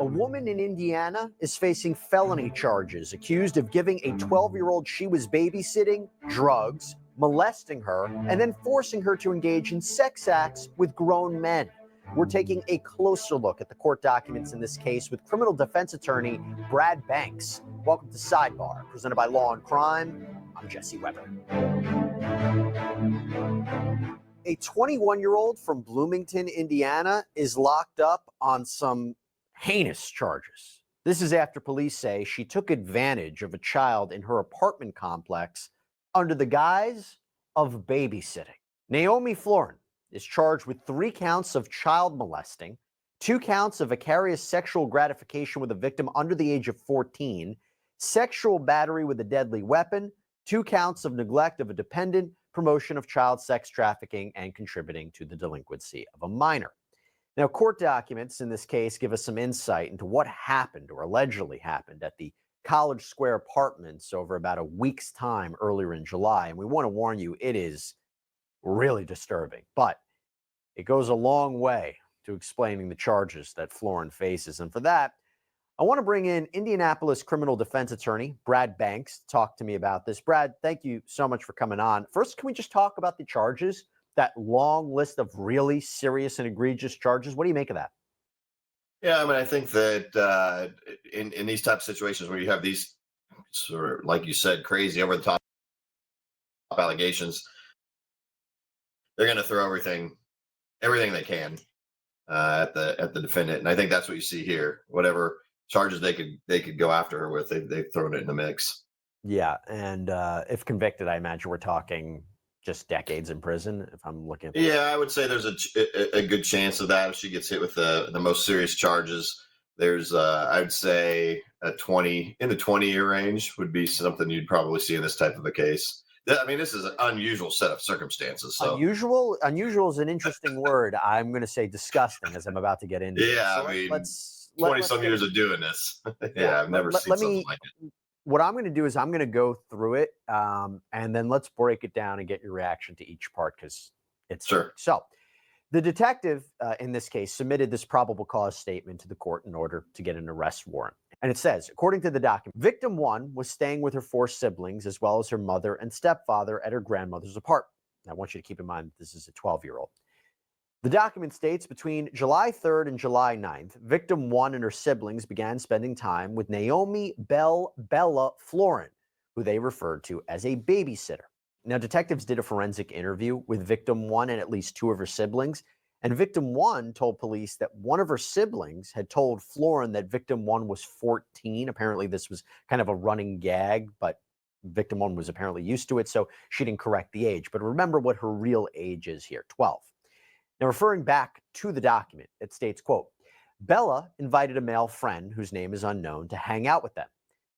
A woman in Indiana is facing felony charges, accused of giving a 12-year-old she was babysitting drugs, molesting her, and then forcing her to engage in sex acts with grown men. We're taking a closer look at the court documents in this case with criminal defense attorney Brad Banks. Welcome to Sidebar, presented by Law and Crime. I'm Jesse Weber. A 21-year-old from Bloomington, Indiana, is locked up on some heinous charges. This is after police say she took advantage of a child in her apartment complex under the guise of babysitting. Naomi Florin is charged with 3 counts of child molesting, 2 counts of vicarious sexual gratification with a victim under the age of 14, sexual battery with a deadly weapon, 2 counts of neglect of a dependent, promotion of child sex trafficking, and contributing to the delinquency of a minor. Now, court documents in this case give us some insight into what happened or allegedly happened at the College Square Apartments over about a week's time earlier in July. And we want to warn you, it is really disturbing, but it goes a long way to explaining the charges that Florin faces. And for that, I want to bring in Indianapolis criminal defense attorney Brad Banks to talk to me about this. Brad, thank you so much for coming on. First, can we just talk about the charges, that long list of really serious and egregious charges? What do you make of that? Yeah, I mean, I think that in these type of situations where you have these sort of, like you said, crazy over the top allegations, they're going to throw everything they can at the defendant, and I think that's what you see here. Whatever charges they could go after her with, they've thrown it in the mix. Yeah, and if convicted, I imagine we're talking just decades in prison. If I'm looking at Yeah, I would say there's a good chance of that if she gets hit with the most serious charges. There's I'd say a 20-year range would be something you'd probably see in this type of a case. I mean, this is an unusual set of circumstances. So unusual is an interesting word. I'm going to say disgusting, as I'm about to get into. Yeah, so I mean, let's 20-some years of doing this. Yeah, I've never seen something like it. What I'm going to do is I'm going to go through it, and then let's break it down and get your reaction to each part, because it's sure. So the detective in this case submitted this probable cause statement to the court in order to get an arrest warrant. And it says, according to the document, victim 1 was staying with her 4 siblings as well as her mother and stepfather at her grandmother's apartment. Now, I want you to keep in mind this is a 12-year-old. The document states between July 3rd and July 9th, victim 1 and her siblings began spending time with Naomi Bella Florin, who they referred to as a babysitter. Now, detectives did a forensic interview with victim 1 and at least 2 of her siblings, and victim 1 told police that one of her siblings had told Florin that victim 1 was 14. Apparently, this was kind of a running gag, but victim 1 was apparently used to it, so she didn't correct the age. But remember what her real age is here, 12. Now, referring back to the document, it states, quote, Bella invited a male friend whose name is unknown to hang out with them.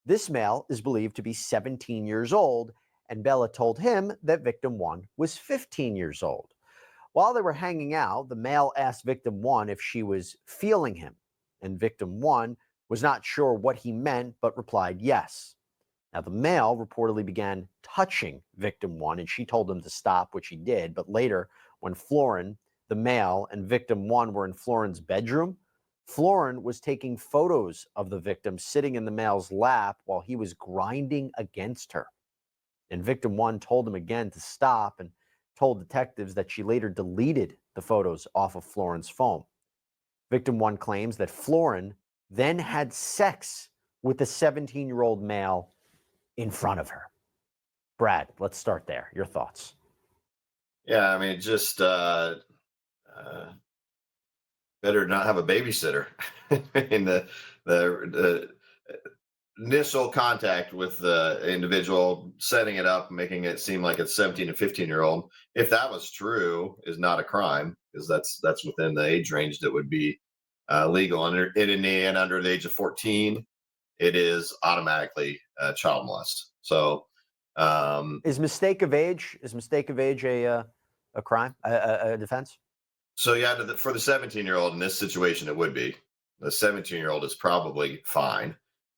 This male is believed to be 17 years old, and Bella told him that victim 1 was 15 years old. While they were hanging out, the male asked victim 1 if she was feeling him, and victim 1 was not sure what he meant, but replied yes. Now, the male reportedly began touching victim 1, and she told him to stop, which he did. But later, when Florin, the male, and victim 1 were in Florin's bedroom, Florin was taking photos of the victim sitting in the male's lap while he was grinding against her. And victim 1 told him again to stop and told detectives that she later deleted the photos off of Florin's phone. Victim 1 claims that Florin then had sex with the 17-year-old male in front of her. Brad, let's start there. Your thoughts? Yeah, I mean, just better not have a babysitter. In the initial contact with the individual, setting it up, making it seem like it's 17 and 15-year-old, if that was true, is not a crime, because that's within the age range that would be legal. Under the age of 14, it is automatically child molest. So, is mistake of age a crime, a defense? So yeah, for the 17-year-old in this situation, it would be. The 17-year-old is probably fine.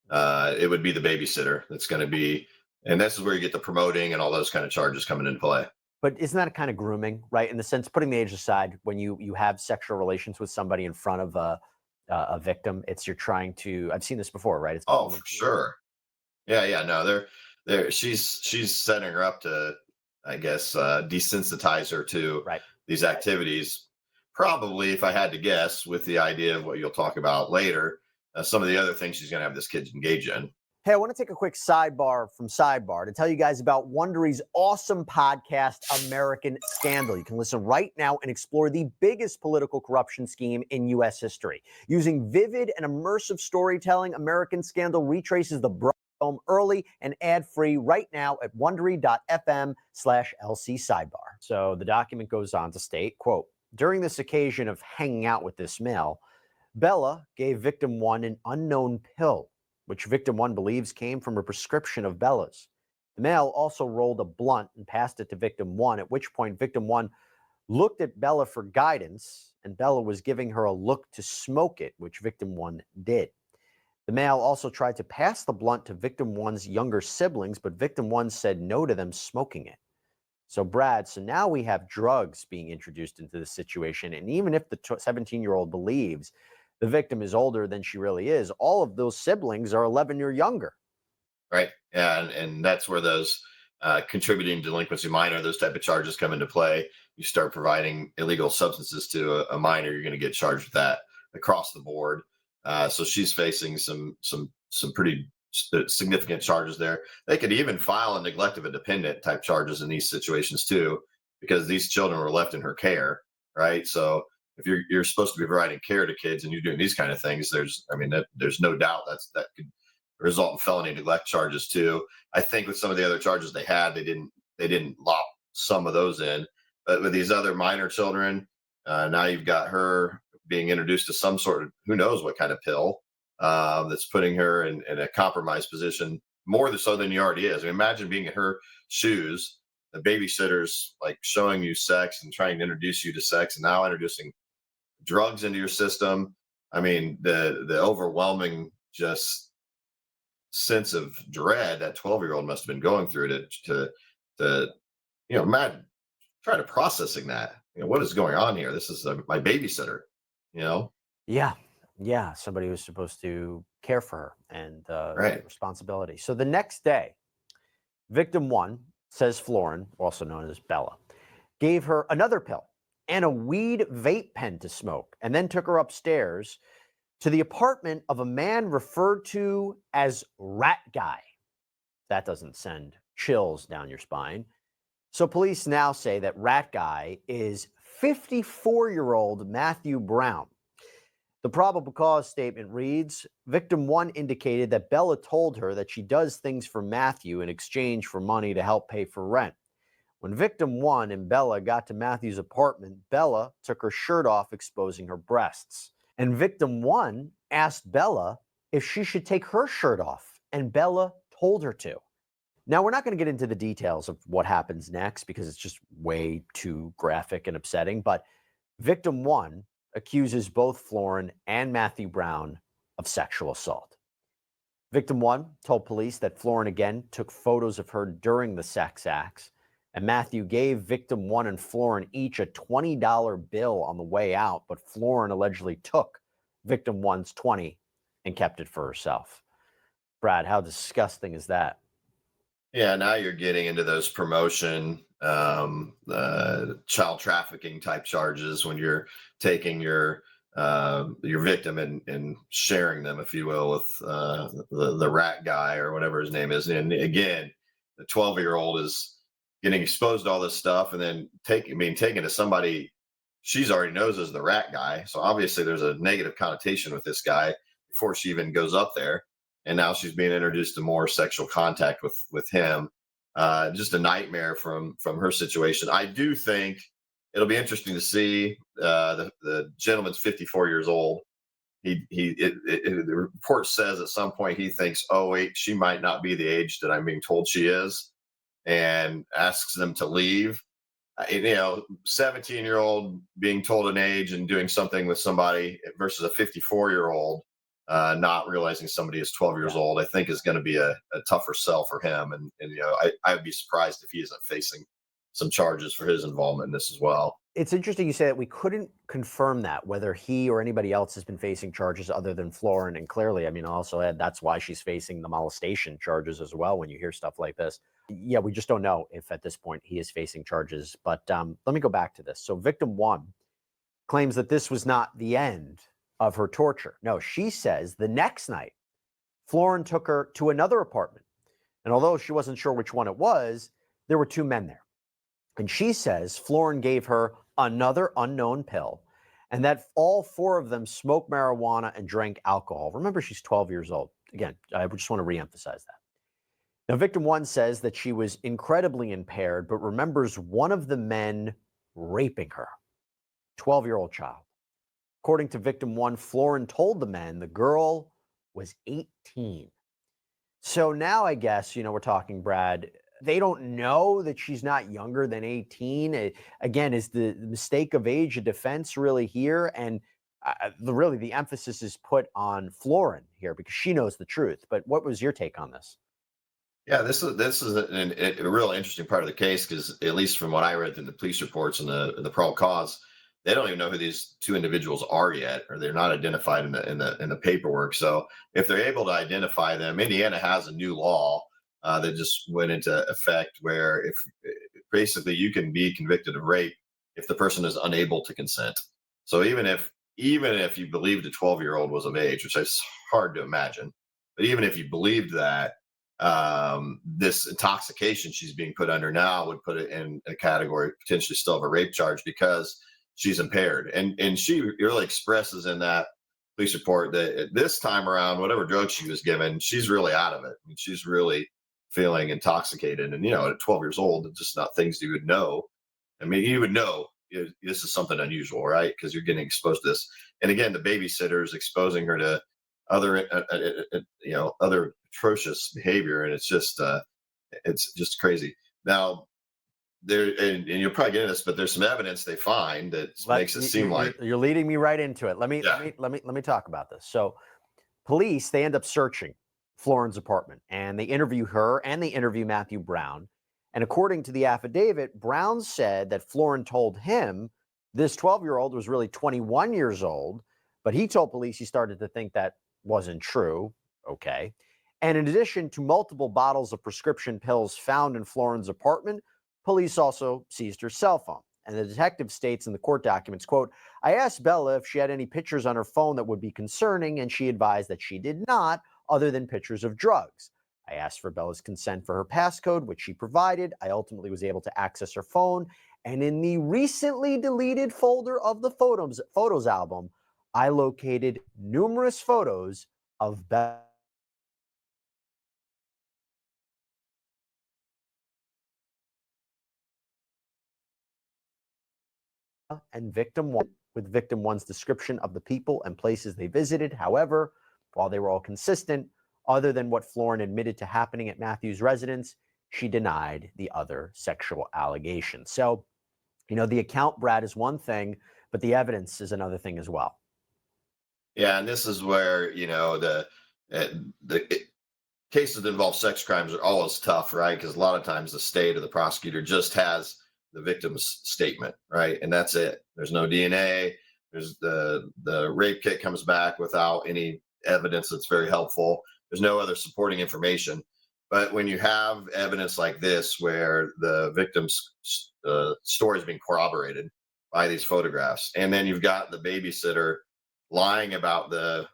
It would be the babysitter that's going to be, and this is where you get the promoting and all those kind of charges coming into play. But isn't that kind of grooming, right? In the sense, putting the age aside, when you have sexual relations with somebody in front of a victim. It's you're trying to. I've seen this before, right? It's Oh, for sure. Yeah. No, she's setting her up to, I guess, desensitize her to right. these activities. Probably, if I had to guess, with the idea of what you'll talk about later, some of the other things she's going to have this kid engage in. Hey, I want to take a quick sidebar from Sidebar to tell you guys about Wondery's awesome podcast, American Scandal. You can listen right now and explore the biggest political corruption scheme in U.S. history. Using vivid and immersive storytelling, American Scandal retraces the home early and ad-free right now at wondery.fm/LC Sidebar. So the document goes on to state, quote, during this occasion of hanging out with this male, Bella gave victim one an unknown pill, which victim one believes came from a prescription of Bella's. The male also rolled a blunt and passed it to victim one, at which point victim one looked at Bella for guidance, and Bella was giving her a look to smoke it, which victim one did. The male also tried to pass the blunt to victim one's younger siblings, but victim one said no to them smoking it. So, Brad, so now we have drugs being introduced into the situation, and even if the 17-year-old believes the victim is older than she really is, all of those siblings are 11 years younger. Right. Yeah. And that's where those contributing delinquency minor, those type of charges come into play. You start providing illegal substances to a minor, you're going to get charged with that across the board. So she's facing some pretty significant charges there. They could even file a neglect of a dependent type charges in these situations too, because these children were left in her care. Right. So if you're supposed to be providing care to kids and you're doing these kind of things, there's no doubt that could result in felony neglect charges too. I think with some of the other charges they had, they didn't lop some of those in, but with these other minor children, now you've got her being introduced to some sort of, who knows what kind of pill, that's putting her in a compromised position more so than you already is. I mean, imagine being in her shoes, the babysitter's like showing you sex and trying to introduce you to sex, and now introducing drugs into your system. I mean, the overwhelming just sense of dread that 12-year-old must have been going through to Matt, try to processing that. What is going on here? This is my babysitter. Yeah. Somebody who's supposed to care for her and Right. responsibility. So the next day, victim one, says Florin, also known as Bella, gave her another pill and a weed vape pen to smoke, and then took her upstairs to the apartment of a man referred to as Rat Guy. That doesn't send chills down your spine. So police now say that Rat Guy is 54-year-old Matthew Brown. The probable cause statement reads, victim one indicated that Bella told her that she does things for Matthew in exchange for money to help pay for rent. When victim one and Bella got to Matthew's apartment, Bella took her shirt off, exposing her breasts. And victim one asked Bella if she should take her shirt off, and Bella told her to. Now, we're not going to get into the details of what happens next because it's just way too graphic and upsetting, but victim one accuses both Florin and Matthew Brown of sexual assault. Victim one told police that Florin again took photos of her during the sex acts, and Matthew gave victim one and Florin each a $20 bill on the way out, but Florin allegedly took victim one's 20 and kept it for herself. Brad, how disgusting is that? Yeah, now you're getting into those promotion, child trafficking type charges when you're taking your victim and sharing them, if you will, with the rat guy or whatever his name is. And again, the 12-year-old is getting exposed to all this stuff, and then taken to somebody she's already knows as the rat guy. So obviously there's a negative connotation with this guy before she even goes up there. And now she's being introduced to more sexual contact with him. Just a nightmare from her situation. I do think it'll be interesting to see. The gentleman's 54 years old. The report says at some point he thinks, oh wait, she might not be the age that I'm being told she is, and asks them to leave. 17-year-old being told an age and doing something with somebody versus a 54-year-old. Not realizing somebody is 12 years old, I think is going to be a tougher sell for him. And I'd be surprised if he isn't facing some charges for his involvement in this as well. It's interesting you say that. We couldn't confirm that, whether he or anybody else has been facing charges other than Florin. And clearly, I mean, I'll also add that's why she's facing the molestation charges as well when you hear stuff like this. Yeah, we just don't know if at this point he is facing charges. But let me go back to this. So victim one claims that this was not the end of her torture. No, she says the next night, Florin took her to another apartment. And although she wasn't sure which one it was, there were two men there. And she says Florin gave her another unknown pill and that all four of them smoked marijuana and drank alcohol. Remember, she's 12 years old. Again, I just want to reemphasize that. Now, victim one says that she was incredibly impaired, but remembers one of the men raping her, 12-year-old child. According to victim one, Florin told the men the girl was 18. So now I guess, we're talking, Brad, they don't know that she's not younger than 18. Again, is the mistake of age a defense really here? And the emphasis is put on Florin here because she knows the truth. But what was your take on this? Yeah, this is a real interesting part of the case because at least from what I read in the police reports and the probable cause, they don't even know who these two individuals are yet, or they're not identified in the paperwork. So if they're able to identify them, Indiana has a new law that just went into effect where if basically you can be convicted of rape if the person is unable to consent. So even if you believed a 12-year-old was of age, which is hard to imagine, but even if you believed that, this intoxication she's being put under now would put it in a category potentially still of a rape charge because she's impaired. And she really expresses in that police report that this time around, whatever drug she was given, she's really out of it. I mean, she's really feeling intoxicated. And, at 12 years old, it's just not things you would know. I mean, you would know this is something unusual, right? Because you're getting exposed to this. And again, the babysitter is exposing her to other, other atrocious behavior. And it's just crazy. Now, and you'll probably get into this, but there's some evidence they find that makes it seem like you're leading me right into it. Let me talk about this. So police, they end up searching Florin's apartment and they interview her and they interview Matthew Brown. And according to the affidavit, Brown said that Florin told him this 12-year-old was really 21 years old, but he told police he started to think that wasn't true. Okay. And in addition to multiple bottles of prescription pills found in Florin's apartment, police also seized her cell phone. And the detective states in the court documents, quote, "I asked Bella if she had any pictures on her phone that would be concerning, and she advised that she did not, other than pictures of drugs. I asked for Bella's consent for her passcode, which she provided. I ultimately was able to access her phone. And in the recently deleted folder of the photos album, I located numerous photos of Bella and victim one, with victim one's description of the people and places they visited. However, while they were all consistent, other than what Florin admitted to happening at Matthew's residence, she denied the other sexual allegations." So, the account, Brad, is one thing, but the evidence is another thing as well. Yeah, and this is where the cases that involve sex crimes are always tough, right? Because a lot of times the state or the prosecutor just has the victim's statement, right? And that's it. There's no DNA. There's the rape kit comes back without any evidence that's very helpful. There's no other supporting information. But when you have evidence like this, where the victim's story is being corroborated by these photographs, and then you've got the babysitter lying about the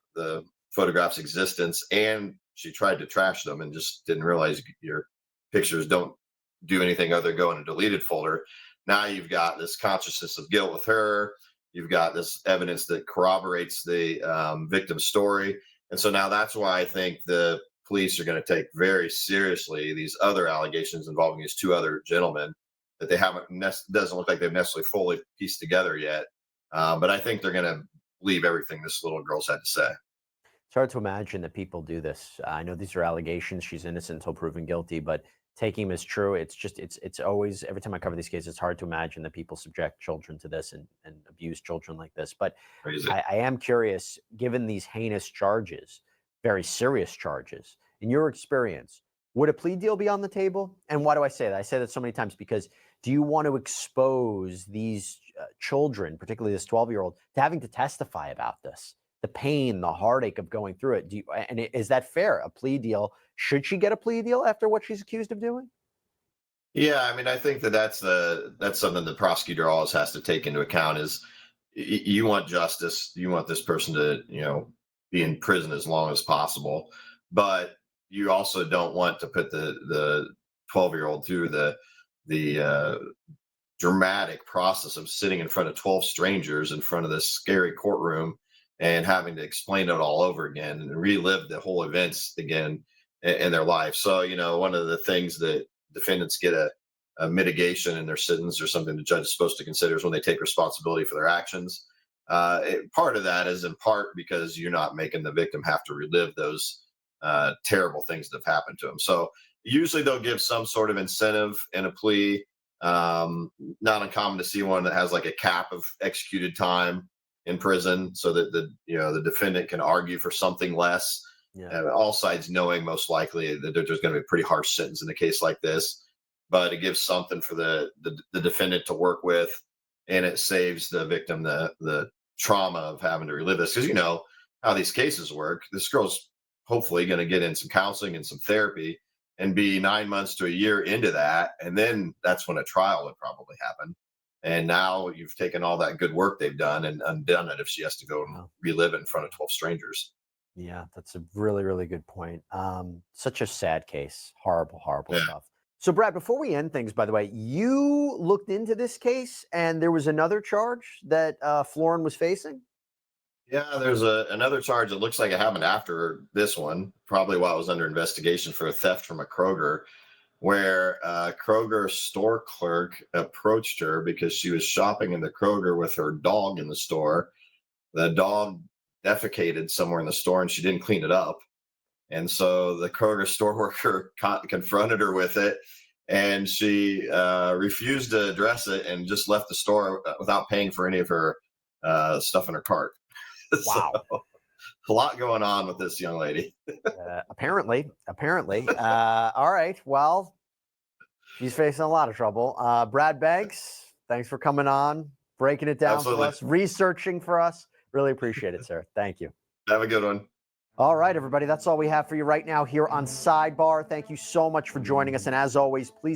photographs' existence, and she tried to trash them and just didn't realize your pictures don't do anything other than go in a deleted folder. Now you've got this consciousness of guilt with her. You've got this evidence that corroborates the victim's story. And so now that's why I think the police are going to take very seriously these other allegations involving these two other gentlemen that they haven't, doesn't look like they've necessarily fully pieced together yet. But I think they're going to believe everything this little girl's had to say. It's hard to imagine that people do this. I know these are allegations. She's innocent until proven guilty, but taking them as true, it's always, every time I cover these cases, it's hard to imagine that people subject children to this and abuse children like this. But I am curious, given these heinous charges, very serious charges, in your experience, would a plea deal be on the table? And why do I say that? I say that so many times because Do you want to expose these children, particularly this 12-year-old, to having to testify about this? The pain, the heartache of going through it. Is that fair? A plea deal? Should she get a plea deal after what she's accused of doing? Yeah, I mean, I think that's something the prosecutor always has to take into account is you want justice, you want this person to, be in prison as long as possible, but you also don't want to put the 12-year-old through the dramatic process of sitting in front of 12 strangers in front of this scary courtroom and having to explain it all over again and relive the whole events again in their life. So, one of the things that defendants get a mitigation in their sentence or something the judge is supposed to consider is when they take responsibility for their actions. Part of that is in part because you're not making the victim have to relive those terrible things that have happened to them. So usually they'll give some sort of incentive in a plea. Not uncommon to see one that has like a cap of executed time in prison so that the defendant can argue for something less. Yeah. All sides knowing most likely that there's going to be a pretty harsh sentence in a case like this, but it gives something for the defendant to work with, and it saves the victim the trauma of having to relive this. Because you know how these cases work. This girl's hopefully going to get in some counseling and some therapy and be 9 months to a year into that, and then that's when a trial would probably happen. And now you've taken all that good work they've done and undone it if she has to go and relive it in front of 12 strangers. Yeah, that's a really, really good point. Such a sad case. Horrible, horrible Yeah. stuff. So, Brad, before we end things, by the way, you looked into this case and there was another charge that Florin was facing? Yeah, there's another charge that looks like it happened after this one, probably while it was under investigation for a theft from a Kroger, where a Kroger store clerk approached her because she was shopping in the Kroger with her dog in the store. The dog defecated somewhere in the store and she didn't clean it up. And so the Kroger store worker confronted her with it, and she refused to address it and just left the store without paying for any of her stuff in her cart. Wow. So, a lot going on with this young lady. Apparently. All right. Well, she's facing a lot of trouble. Brad Banks, thanks for coming on, breaking it down Absolutely. for us, researching for us. Really appreciate it, sir. Thank you. Have a good one. All right, everybody. That's all we have for you right now here on Sidebar. Thank you so much for joining us. And as always, please